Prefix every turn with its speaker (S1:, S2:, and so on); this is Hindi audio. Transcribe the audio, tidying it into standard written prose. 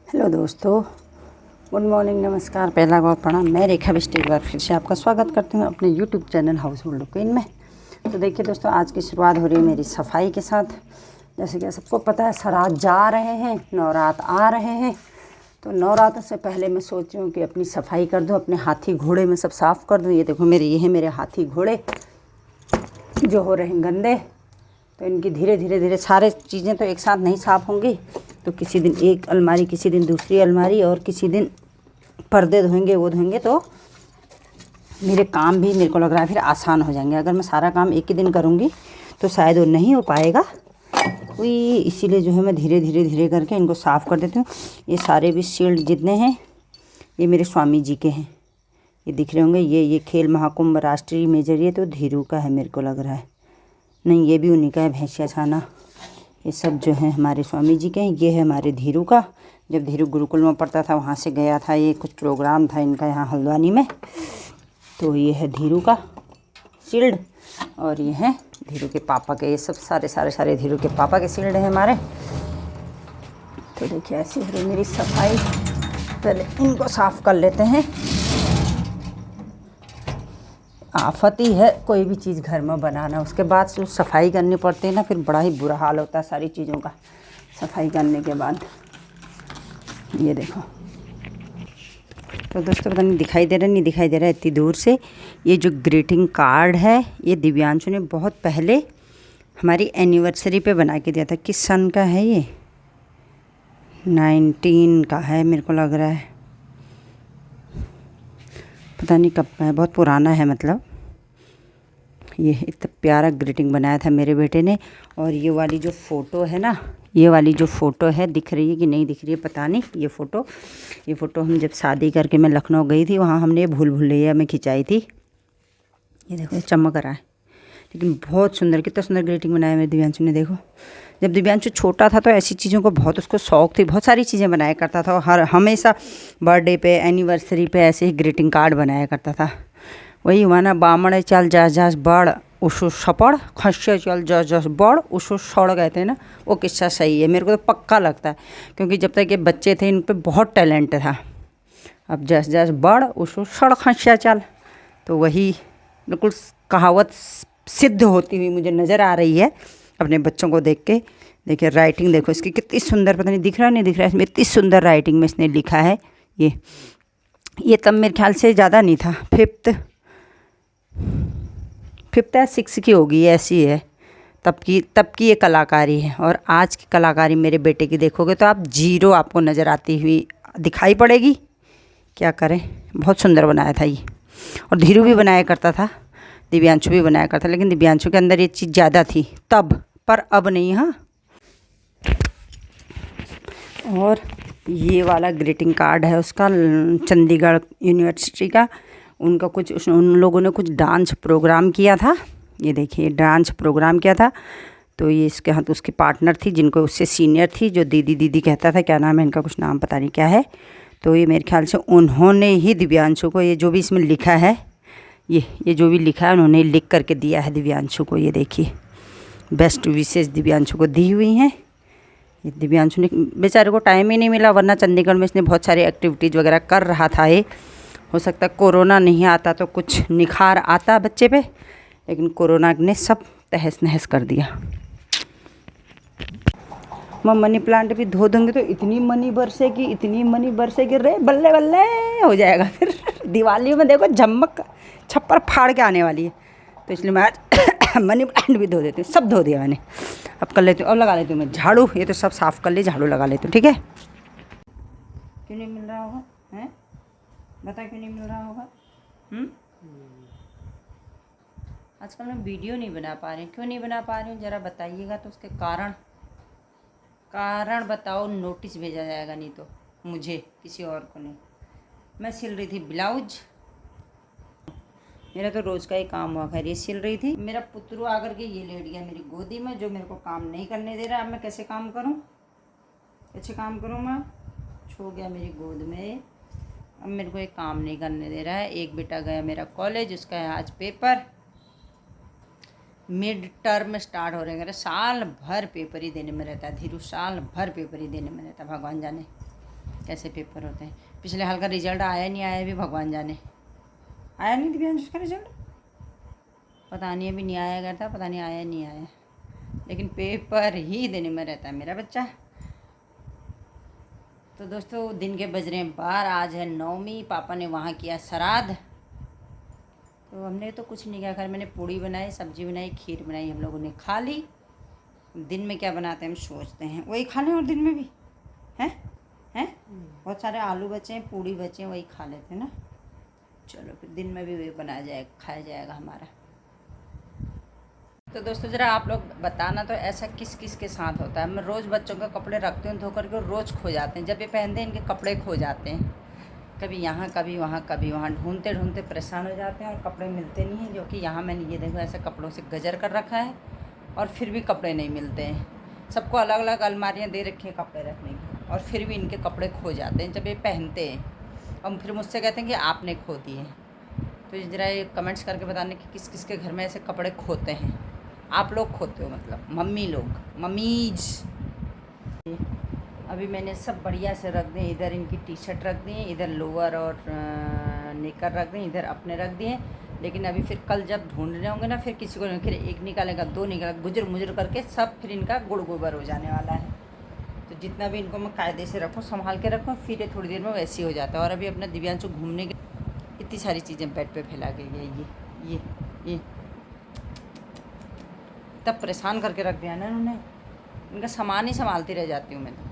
S1: हेलो दोस्तों, गुड मॉर्निंग, नमस्कार, पहला गौर प्रणाम। मैं रेखा बिष्ट एक बार फिर से आपका स्वागत करती हूँ अपने YouTube channel house hold queen में। तो देखिए दोस्तों, आज की शुरुआत हो रही है मेरी सफाई के साथ। जैसे कि सबको पता है, सरात जा रहे हैं, नवरात आ रहे हैं। तो नवरात्र से पहले मैं सोच रही हूँ कि अपनी सफाई कर दूँ, अपने हाथी घोड़े में सब साफ़ कर दूँ। ये देखो ये है मेरे हाथी घोड़े जो हो रहे हैं गंदे। तो इनकी धीरे धीरे सारे चीज़ें तो एक साथ नहीं साफ़ होंगी। तो किसी दिन एक अलमारी, किसी दिन दूसरी अलमारी, और किसी दिन पर्दे धोएंगे, वो धोएंगे। तो मेरे काम भी, मेरे को लग रहा है, फिर आसान हो जाएंगे। अगर मैं सारा काम एक ही दिन करूँगी तो शायद वो नहीं हो पाएगा। वही इसीलिए जो है मैं धीरे करके इनको साफ़ कर देती हूँ। ये सारे भी शील्ड जितने हैं ये मेरे स्वामी जी के हैं। ये दिख रहे होंगे, ये खेल महाकुंभ राष्ट्रीय मेजर, ये तो धीरू का है मेरे को लग रहा है। नहीं, ये भी उन्हीं का है, भैंसिया छाना। ये सब जो है हमारे स्वामी जी के हैं। ये है हमारे धीरू का। जब धीरू गुरुकुल में पढ़ता था वहाँ से गया था, ये कुछ प्रोग्राम था इनका यहाँ हल्द्वानी में। तो ये है धीरू का शील्ड, और ये है धीरू के पापा के। ये सब सारे धीरू के पापा के शील्ड हैं हमारे। तो देखिए ऐसी है मेरी सफाई। पहले इनको साफ़ कर लेते हैं। आफत ही है कोई भी चीज़ घर में बनाना, उसके बाद सफाई करनी पड़ती है ना, फिर बड़ा ही बुरा हाल होता है सारी चीज़ों का सफाई करने के बाद। ये देखो तो दोस्तों, पता नहीं दिखाई दे रहा नहीं दिखाई दे रहा है इतनी दूर से। ये जो ग्रीटिंग कार्ड है, ये दिव्यांशु ने बहुत पहले हमारी एनिवर्सरी पे बना के दिया था। किस सन का है ये? 19 का है मेरे को लग रहा है, पता नहीं कब का है, बहुत पुराना है मतलब। ये इतना प्यारा ग्रीटिंग बनाया था मेरे बेटे ने। और ये वाली जो फ़ोटो है ना, ये वाली जो फ़ोटो है, दिख रही है कि नहीं दिख रही है पता नहीं। ये फ़ोटो हम जब शादी करके मैं लखनऊ गई थी, वहाँ हमने भूल भुलैया में खिंचाई थी। ये देखो, ये चमक रहा है, लेकिन बहुत सुंदर, कितना सुंदर ग्रीटिंग बनाया मेरे दिव्यांशु ने। देखो, जब दिव्यांशु छोटा था तो ऐसी चीज़ों को बहुत उसको शौक़ थी, बहुत सारी चीज़ें बनाया करता था। और हमेशा बर्थडे पे, एनिवर्सरी पे ऐसे ही ग्रीटिंग कार्ड बनाया करता था। वही हुआ ना, बामण चल जस जस बड़ उशु सपड़, खस्से चल जस जस बड़ उशु सड़, कहते हैं ना, वो किस्सा सही है। मेरे को तो पक्का लगता है, क्योंकि जब तक ये बच्चे थे इन पे बहुत टैलेंट था। अब जस जस बड़ उशु सड़ खस्सा चल, तो वही बिल्कुल कहावत सिद्ध होती हुई मुझे नज़र आ रही है अपने बच्चों को देख के। देखिए राइटिंग देखो इसकी कितनी सुंदर, पता नहीं दिख रहा नहीं दिख रहा है, इसमें इतनी सुंदर राइटिंग में इसने लिखा है। ये तब मेरे ख्याल से ज़्यादा नहीं था, फिफ्थ या सिक्स की होगी, ऐसी है। तब की ये कलाकारी है। और आज की कलाकारी मेरे बेटे की देखोगे तो आप जीरो आपको नज़र आती हुई दिखाई पड़ेगी। क्या करें, बहुत सुंदर बनाया था ये। और धीरू भी बनाया करता था, दिव्यांशु भी बनाया करता, लेकिन दिव्यांशु के अंदर ये चीज़ ज़्यादा थी तब, पर अब नहीं। हाँ, और ये वाला ग्रीटिंग कार्ड है उसका, चंडीगढ़ यूनिवर्सिटी का। उन लोगों ने कुछ डांस प्रोग्राम किया था। ये देखिए, डांस प्रोग्राम किया था। तो ये इसके हाथ उसकी पार्टनर थी, जिनको उससे सीनियर थी, जो दीदी कहता था। क्या नाम है इनका? कुछ नाम पता नहीं क्या है। तो ये मेरे ख्याल से उन्होंने ही दिव्यांशु को, ये जो भी इसमें लिखा है, ये जो भी लिखा है उन्होंने लिख करके दिया है दिव्यांशु को। ये देखिए, बेस्ट विशेष दिव्यांशु को दी हुई हैं। ये दिव्यांशु ने, बेचारे को टाइम ही नहीं मिला, वरना चंडीगढ़ में इसने बहुत सारी एक्टिविटीज़ वगैरह कर रहा था। ये हो सकता है कोरोना नहीं आता तो कुछ निखार आता बच्चे पे, लेकिन कोरोना ने सब तहस नहस कर दिया। मैं मनी प्लांट भी धो दूँगी तो इतनी मनी बरसेगी रे, बल्ले बल्ले हो जाएगा फिर। दिवाली में देखो झमक छप्पर फाड़ के आने वाली है, तो इसलिए मैं आज मनी प्लांट भी धो देती हूँ। सब धो दिया मैंने, अब कर लेती हूँ, अब लगा लेती हूँ मैं झाड़ू। ये तो सब साफ़ कर ले, झाड़ू लगा लेती हूँ, ठीक है। क्यों नहीं मिल रहा होगा? हैं, बता क्यों नहीं मिल रहा होगा? आजकल मैं वीडियो नहीं बना पा रही हूँ। क्यों नहीं बना पा रही हूँ, ज़रा बताइएगा तो उसके कारण बताओ। नोटिस भेजा जाएगा, नहीं तो मुझे, किसी और को नहीं। मैं सिल रही थी ब्लाउज, मेरा तो रोज़ का ही काम हुआ। खैर, ये सिल रही थी, मेरा पुत्रु आकर के ये लेट गया मेरी गोदी में, जो मेरे को काम नहीं करने दे रहा। अब मैं कैसे काम करूँ मैं? छो गया मेरी गोद में, अब मेरे को एक काम नहीं करने दे रहा है। एक बेटा गया मेरा कॉलेज, उसका है आज पेपर, मिड टर्म स्टार्ट हो रहे हैं। साल भर पेपर ही देने में रहता है धीरू, साल भर पेपर ही देने में रहता है, भगवान जाने कैसे पेपर होते हैं। पिछले हाल का रिजल्ट आया नहीं आया भी भगवान जाने। आया नहीं दिव्यांश उसका रिजल्ट, पता नहीं अभी नहीं आया गया था, पता नहीं आया नहीं आया, लेकिन पेपर ही देने में रहता है मेरा बच्चा। तो दोस्तों दिन के बज रहे हैं 12, आज है 9वीं। पापा ने वहाँ किया श्राद्ध, तो हमने तो कुछ नहीं किया, खैर मैंने पूड़ी बनाई, सब्जी बनाई, खीर बनाई, हम लोगों ने खा ली। दिन में क्या बनाते हैं हम सोचते हैं, वही खा लें। और दिन में भी हैं बहुत सारे आलू बचे हैं, पूड़ी बचे हैं, वही खा लेते हैं ना। चलो फिर दिन में भी वही बनाया जाएगा, खाया जाएगा हमारा। तो दोस्तों ज़रा आप लोग बताना तो ऐसा किस किस के साथ होता है। मैं रोज़ बच्चों के कपड़े रखती हूँ धो करके, रोज़ खो जाते हैं। जब ये पहनते हैं इनके कपड़े खो जाते हैं, कभी यहाँ कभी वहाँ कभी वहाँ, ढूंढते ढूंढते परेशान हो जाते हैं और कपड़े मिलते नहीं हैं। जो कि यहाँ मैंने ये देखो ऐसे कपड़ों से गजर कर रखा है और फिर भी कपड़े नहीं मिलते हैं। सबको अलग अलग अलमारियाँ दे रखी हैं कपड़े रखने की, और फिर भी इनके कपड़े खो जाते हैं जब ये पहनते हैं, और फिर मुझसे कहते हैं कि आपने खो दिए। तो ज़रा ये कमेंट्स करके बताने कि किस किस के घर में ऐसे कपड़े खोते हैं। आप लोग खोते हो मतलब मम्मी लोग, मम्मीज। अभी मैंने सब बढ़िया से रख दिए। इधर इनकी टी शर्ट रख दी, इधर लोअर और निकर रख दी, इधर अपने रख दिए। लेकिन अभी फिर कल जब ढूंढने होंगे ना, फिर किसी को नहीं, फिर एक निकालेगा, दो निकालेगा, गुजर मुजर करके सब फिर इनका गुड़ गोबर हो जाने वाला है। तो जितना भी इनको मैं कायदे से रखूँ, संभाल के रखूँ, फिर ये थोड़ी देर में वैसे ही हो जाता है। और अभी अपना दिव्यांशु घूमने के इतनी सारी चीज़ें बेड पे फैला गई है। ये तब परेशान करके रख दिया ना इन्होंने, इनका सामान ही संभालती रह जाती हूँ मैं तो।